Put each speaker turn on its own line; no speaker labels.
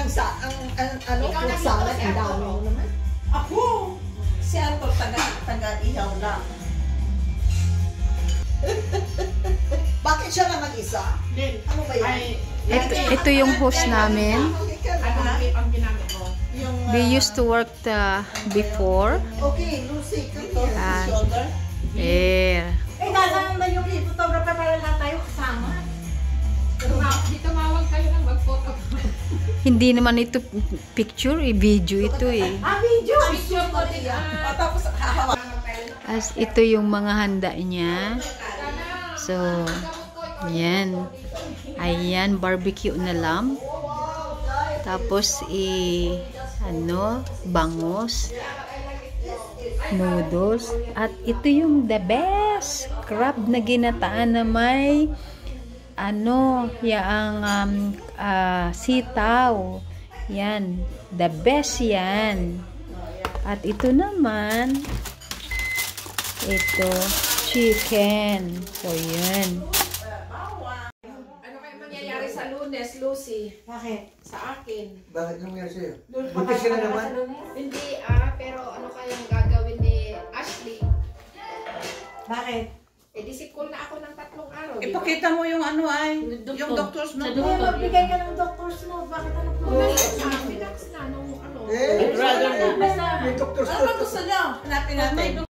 ano, fruit salad, ang dami mo naman.
Ako! Si Anto, taga-ihaw lang.
Bakit siya lang mag-isa? Ano ba yan?
Ito yung host namin.
Ang ginamit mo?
We used to work before.
Okay, Lucy, ito.
Shoulder?
Yeah.
Nasaan ba yung photographer para lahat tayo kasama?
Tumawag kayo ng mag-photo.
Hindi naman ito picture, video ito eh.
Video!
Picture ko din.
Tapos hahawa.
As ito yung mga handa niya. So, yan. Ayan, barbecue na lamb. Tapos, bangus. Noodles. At ito yung the best. Crab na ginataan na may sitaw. Yan. The best yan. At ito naman, ito, chicken. So, yan.
Ano kayo mangyayari sa Lunes, Lucy?
Bakit?
Sa akin.
Bakit nangyari sa'yo? Buntis ka na naman?
Hindi pero ano kayang gagawin ni Ashley?
Bakit?
Eh di sikul na ako ng 3 araw.
Ipakita mo yung yung doctor's note.
Magbigay ka ng doctor's note. Bakit ano po?
Relax na nung ano.
May doctor's
Ano ba gusto niyo? Hanapin natin.